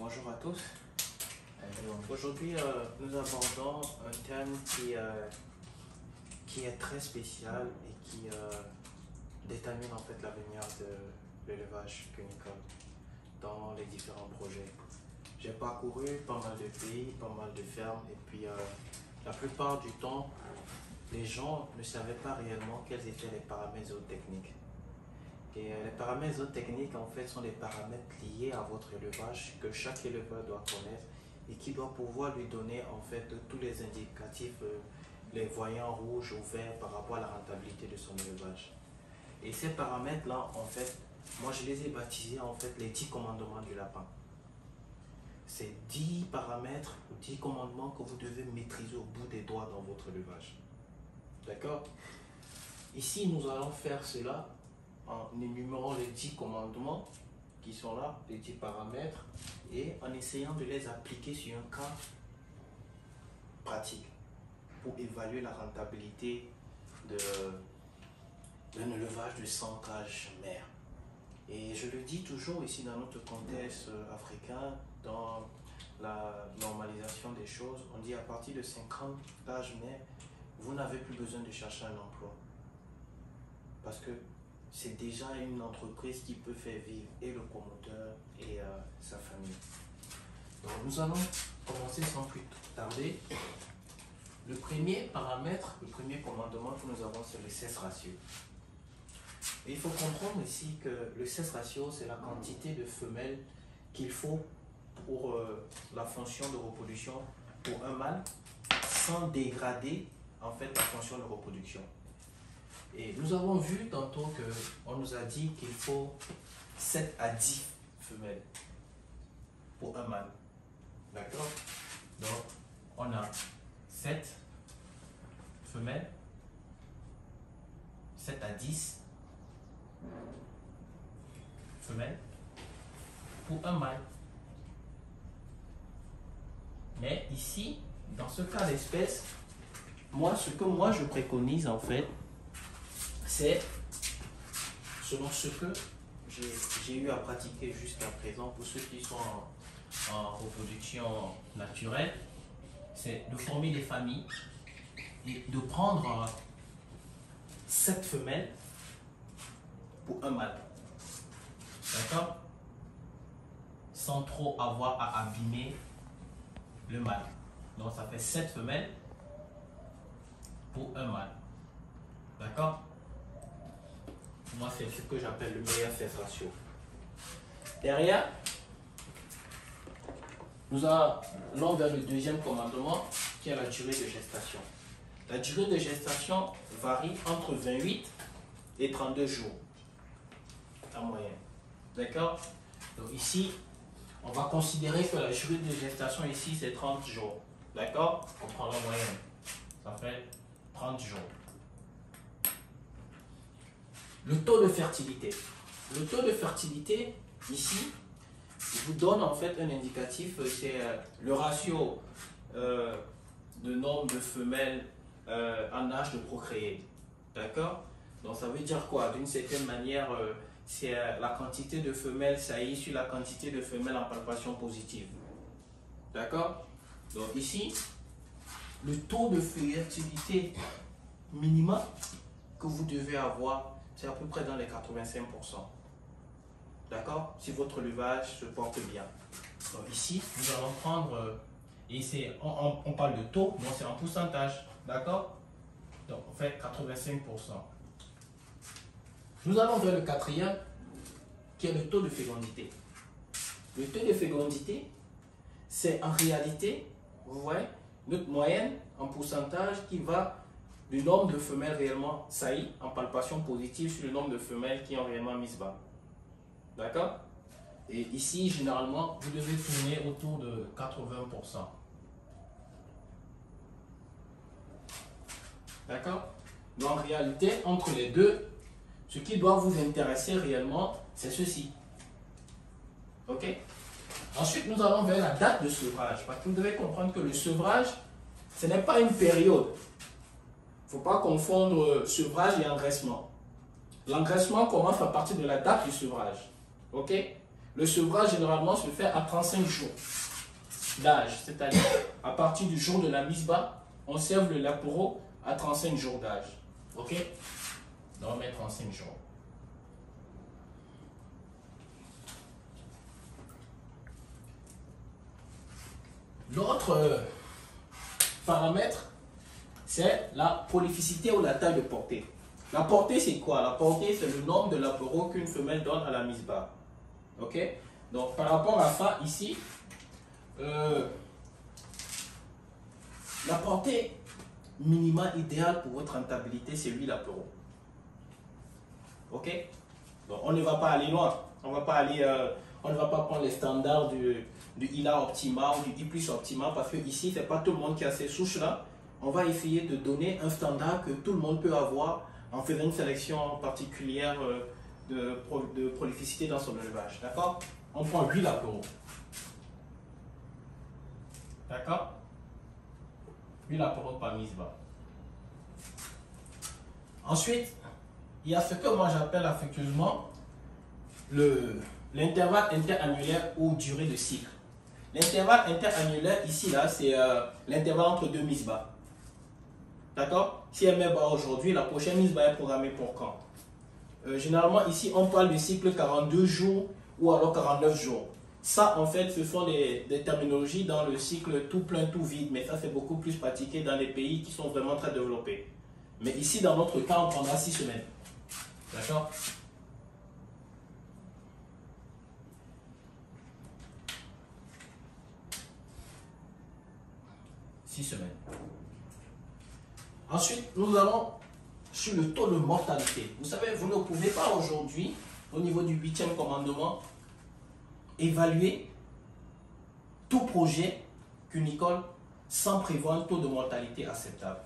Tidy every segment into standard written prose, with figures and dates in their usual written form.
Bonjour à tous. Aujourd'hui, nous abordons un thème qui est très spécial et qui détermine en fait l'avenir de l'élevage cunicole dans les différents projets. J'ai parcouru pas mal de pays, pas mal de fermes et puis la plupart du temps, les gens ne savaient pas réellement quels étaient les paramètres zootechniques. Et les paramètres zootechniques en fait sont des paramètres liés à votre élevage que chaque éleveur doit connaître et qui doit pouvoir lui donner en fait tous les indicatifs, les voyants rouges ou verts par rapport à la rentabilité de son élevage. Et ces paramètres-là, en fait, moi je les ai baptisés en fait les 10 commandements du lapin. C'est 10 paramètres ou 10 commandements que vous devez maîtriser au bout des doigts dans votre élevage. D'accord? Ici, nous allons faire cela en énumérant les 10 commandements qui sont là, les 10 paramètres, et en essayant de les appliquer sur un cas pratique pour évaluer la rentabilité d'un élevage de 100 cages mères. Et je le dis toujours ici dans notre contexte africain, dans la normalisation des choses, on dit à partir de 50 cages mères, vous n'avez plus besoin de chercher un emploi. Parce que c'est déjà une entreprise qui peut faire vivre et le promoteur et sa famille. Donc nous allons commencer sans plus tarder. Le premier paramètre, le premier commandement que nous avons, c'est le cesse ratio. Et il faut comprendre ici que le cesse ratio, c'est la quantité de femelles qu'il faut pour la fonction de reproduction pour un mâle sans dégrader en fait la fonction de reproduction. Et nous avons vu tantôt qu'on nous a dit qu'il faut 7 à 10 femelles pour un mâle. D'accord? Donc, on a 7 femelles, 7 à 10 femelles pour un mâle. Mais ici, dans ce cas d'espèce, ce que moi je préconise en fait, c'est selon ce que j'ai eu à pratiquer jusqu'à présent pour ceux qui sont en reproduction naturelle, c'est de former des familles et de prendre 7 femelles pour un mâle. D'accord? Sans trop avoir à abîmer le mâle. Donc ça fait 7 femelles pour un mâle. D'accord? Moi, c'est ce que j'appelle le meilleur cesse ratio. Derrière, nous allons vers le deuxième commandement qui est la durée de gestation. La durée de gestation varie entre 28 et 32 jours en moyenne. D'accord? Donc ici, on va considérer que la durée de gestation ici, c'est 30 jours. D'accord? On prend la moyenne. Ça fait 30 jours. Le taux de fertilité. Le taux de fertilité, ici, vous donne en fait un indicatif, c'est le ratio de nombre de femelles en âge de procréer. D'accord? Donc ça veut dire quoi? D'une certaine manière, c'est la quantité de femelles saillies sur la quantité de femelles en palpation positive. D'accord? Donc ici, le taux de fertilité minimum que vous devez avoir, c'est à peu près dans les 85%. D'accord? Si votre élevage se porte bien. Donc ici, nous allons prendre, et on parle de taux, donc c'est en pourcentage. D'accord? Donc on fait 85%. Nous allons vers le quatrième, qui est le taux de fécondité. Le taux de fécondité, c'est en réalité, vous voyez, notre moyenne en pourcentage qui va du nombre de femelles réellement saillies en palpation positive sur le nombre de femelles qui ont réellement mis bas. D'accord? Et ici, généralement, vous devez tourner autour de 80%. D'accord? Donc en réalité, entre les deux, ce qui doit vous intéresser réellement, c'est ceci. Ok? Ensuite, nous allons vers la date de sevrage. Parce que vous devez comprendre que le sevrage, ce n'est pas une période. Il ne faut pas confondre sevrage et engraissement. L'engraissement commence à partir de la date du sevrage. Ok? Le sevrage généralement se fait à 35 jours d'âge, c'est-à-dire à partir du jour de la mise bas, on sève le lapereau à 35 jours d'âge. Ok? Donc on met 35 jours. L'autre paramètre, c'est la prolificité ou la taille de portée. La portée, c'est quoi? La portée, c'est le nombre de lapereaux qu'une femelle donne à la mise bas. Ok? Donc, par rapport à ça, ici, la portée minimale idéale pour votre rentabilité, c'est 8 lapereaux. Ok? Donc, on ne va pas aller loin. On va pas aller, on ne va pas prendre les standards du ILA Optima ou du I+ Optima parce que ici, c'est pas tout le monde qui a ces souches-là. On va essayer de donner un standard que tout le monde peut avoir en faisant une sélection particulière de prolificité dans son élevage. D'accord? On prend 8 lapereaux. D'accord? 8 lapereaux par mise bas. Ensuite, il y a ce que moi j'appelle affectueusement l'intervalle interannulaire ou durée de cycle. L'intervalle interannulaire, ici, là, c'est l'intervalle entre deux mises bas. D'accord? Si elle met bas aujourd'hui, la prochaine mise bas est programmée pour quand? Généralement, ici, on parle de cycle 42 jours ou alors 49 jours. Ça, en fait, ce sont des terminologies dans le cycle tout plein, tout vide. Mais ça, c'est beaucoup plus pratiqué dans les pays qui sont vraiment très développés. Mais ici, dans notre cas, on prendra 6 semaines. D'accord? Semaines. Ensuite, nous allons sur le taux de mortalité. Vous savez, vous ne pouvez pas aujourd'hui, au niveau du 8e commandement, évaluer tout projet cunicole sans prévoir un taux de mortalité acceptable.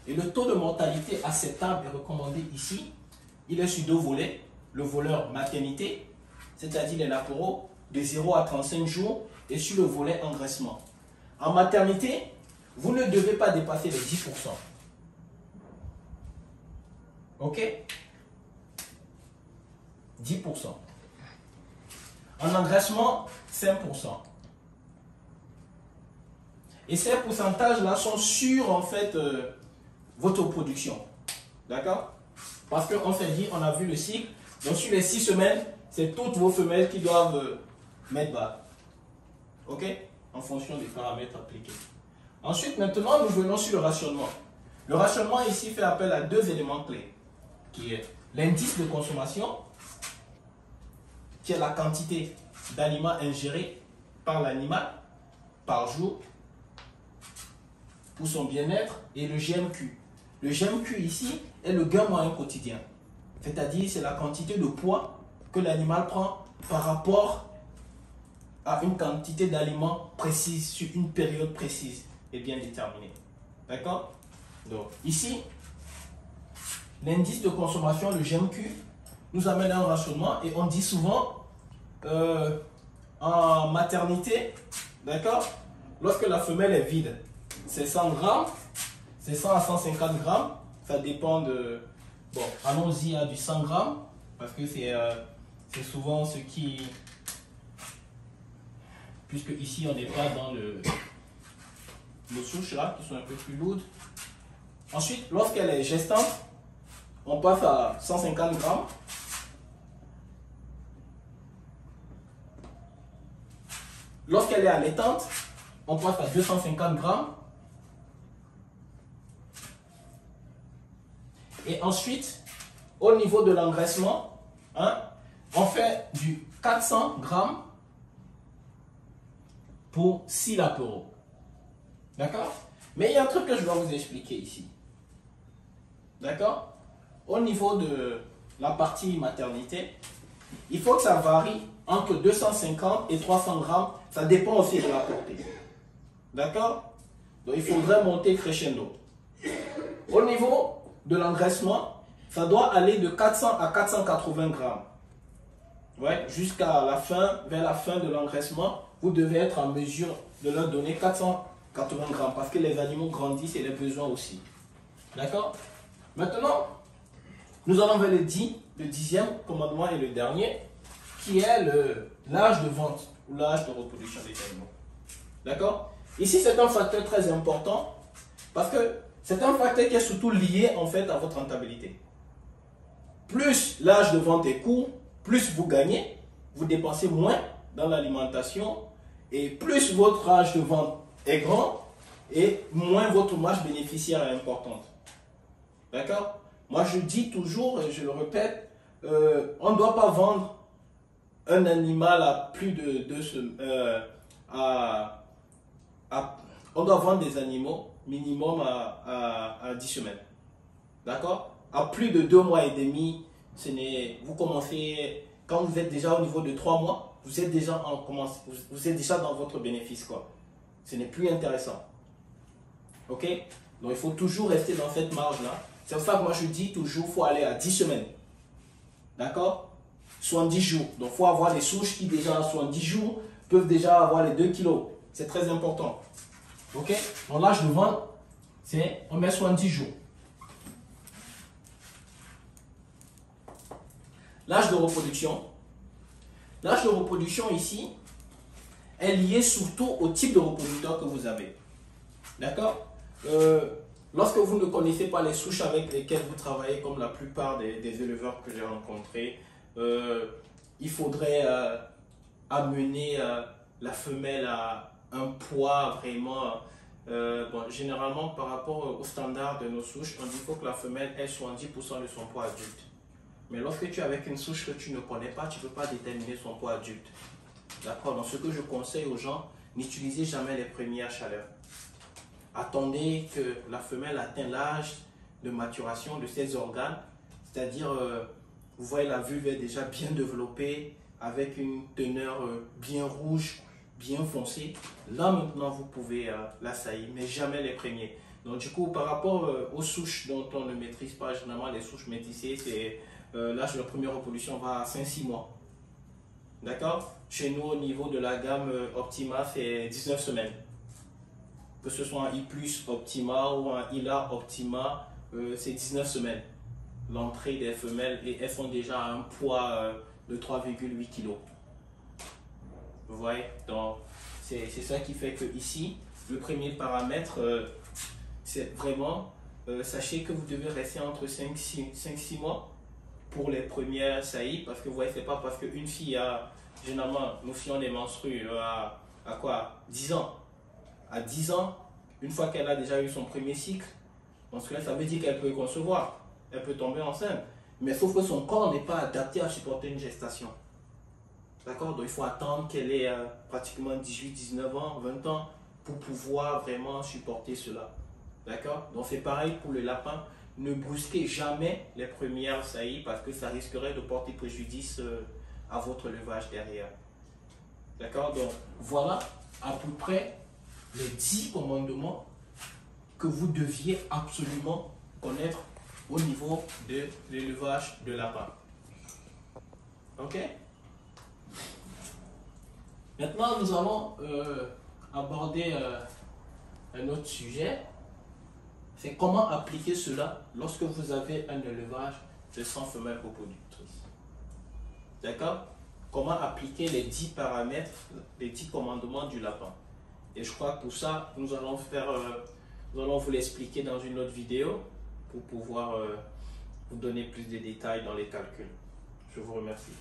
Et le taux de mortalité acceptable est recommandé ici. Il est sur deux volets. Le voleur maternité, c'est-à-dire les lapereaux de 0 à 35 jours, et sur le volet engraissement. En maternité, vous ne devez pas dépasser les 10%. Ok? 10%. En engraissement, 5%. Et ces pourcentages-là sont sur, en fait, votre production. D'accord? Parce qu'on s'est dit, on a vu le cycle. Donc, sur les 6 semaines, c'est toutes vos femelles qui doivent mettre bas. Ok? En fonction des paramètres appliqués. Ensuite, maintenant, nous venons sur le rationnement. Le rationnement ici fait appel à deux éléments clés, qui est l'indice de consommation, qui est la quantité d'aliments ingérés par l'animal par jour pour son bien-être, et le GMQ. Le GMQ ici est le gain moyen quotidien, c'est-à-dire c'est la quantité de poids que l'animal prend par rapport à une quantité d'aliments précise sur une période précise et bien déterminée. D'accord? Donc ici, l'indice de consommation, le GMQ, nous amène à un rationnement, et on dit souvent en maternité, d'accord, lorsque la femelle est vide, c'est 100 grammes, c'est 100 à 150 grammes, ça dépend de... Bon, allons-y à du 100 grammes, parce que c'est souvent ce qui... Puisque ici, on n'est pas dans les souches là, qui sont un peu plus lourdes. Ensuite, lorsqu'elle est gestante, on passe à 150 grammes. Lorsqu'elle est allaitante, on passe à 250 grammes. Et ensuite, au niveau de l'engraissement, hein, on fait du 400 grammes pour 6 lapereaux. D'accord? Mais il y a un truc que je dois vous expliquer ici. D'accord? Au niveau de la partie maternité, il faut que ça varie entre 250 et 300 grammes. Ça dépend aussi de la portée. D'accord? Donc il faudrait monter crescendo. Au niveau de l'engraissement, ça doit aller de 400 à 480 grammes. Ouais, jusqu'à la fin, vers la fin de l'engraissement, vous devez être en mesure de leur donner 480 grammes parce que les animaux grandissent et les besoins aussi. D'accord? Maintenant, nous allons vers le 10e commandement et le dernier, qui est l'âge de vente ou l'âge de reproduction des animaux. D'accord? Ici, c'est un facteur très important parce que c'est un facteur qui est surtout lié en fait à votre rentabilité. Plus l'âge de vente est court, plus vous gagnez, vous dépensez moins dans l'alimentation et plus votre âge de vente est grand et moins votre marge bénéficiaire est importante. D'accord? Moi, je dis toujours et je le répète, on ne doit pas vendre un animal à plus de 2 semaines. On doit vendre des animaux minimum à 10 semaines. D'accord? À plus de 2 mois et demi, vous commencez, quand vous êtes déjà au niveau de 3 mois, vous êtes déjà dans votre bénéfice, quoi. Ce n'est plus intéressant. Ok? Donc il faut toujours rester dans cette marge-là. C'est pour ça que moi je dis toujours, il faut aller à 10 semaines. D'accord? 70 jours. Donc il faut avoir des souches qui déjà à 70 jours peuvent déjà avoir les 2 kilos. C'est très important. Ok? Donc l'âge de vente, c'est on met 70 jours. L'âge de reproduction. L'âge de reproduction ici est lié surtout au type de reproducteur que vous avez. D'accord? Lorsque vous ne connaissez pas les souches avec lesquelles vous travaillez, comme la plupart des éleveurs que j'ai rencontrés, il faudrait amener la femelle à un poids vraiment... généralement, par rapport au standard de nos souches, on dit qu'il faut que la femelle ait 70% de son poids adulte. Mais lorsque tu es avec une souche que tu ne connais pas, tu ne peux pas déterminer son poids adulte. D'accord? Donc ce que je conseille aux gens, n'utilisez jamais les premières chaleurs. Attendez que la femelle atteigne l'âge de maturation de ses organes, c'est-à-dire, vous voyez, la vulve est déjà bien développée, avec une teneur bien rouge, bien foncée. Là maintenant, vous pouvez l'assaillir, mais jamais les premiers. Donc du coup, par rapport aux souches dont on ne maîtrise pas, généralement les souches métissées, c'est l'âge de la première reproduction va à 5-6 mois. D'accord? Chez nous, au niveau de la gamme Optima, c'est 19 semaines. Que ce soit un I+, Optima ou un ILA Optima, c'est 19 semaines. L'entrée des femelles, et elles font déjà un poids de 3,8 kg. Vous voyez? Donc, c'est ça qui fait que ici, le premier paramètre, c'est vraiment, sachez que vous devez rester entre 5-6 mois pour les premières saillies, parce que vous voyez, c'est pas parce qu'une fille a, généralement, nous filles on est menstrues à quoi? 10 ans. À 10 ans, une fois qu'elle a déjà eu son premier cycle, parce que là, ça veut dire qu'elle peut concevoir, elle peut tomber enceinte, mais sauf que son corps n'est pas adapté à supporter une gestation. D'accord? Donc il faut attendre qu'elle ait pratiquement 18, 19 ans, 20 ans pour pouvoir vraiment supporter cela. D'accord? Donc c'est pareil pour le lapin. Ne brusquez jamais les premières saillies parce que ça risquerait de porter préjudice à votre élevage derrière. D'accord? Donc voilà à peu près les 10 commandements que vous deviez absolument connaître au niveau de l'élevage de lapin. Ok? Maintenant, nous allons aborder un autre sujet. C'est comment appliquer cela lorsque vous avez un élevage de 100 femelles reproductrices. D'accord? Comment appliquer les 10 paramètres, les 10 commandements du lapin. Et je crois que pour ça, nous allons vous l'expliquer dans une autre vidéo pour pouvoir vous donner plus de détails dans les calculs. Je vous remercie.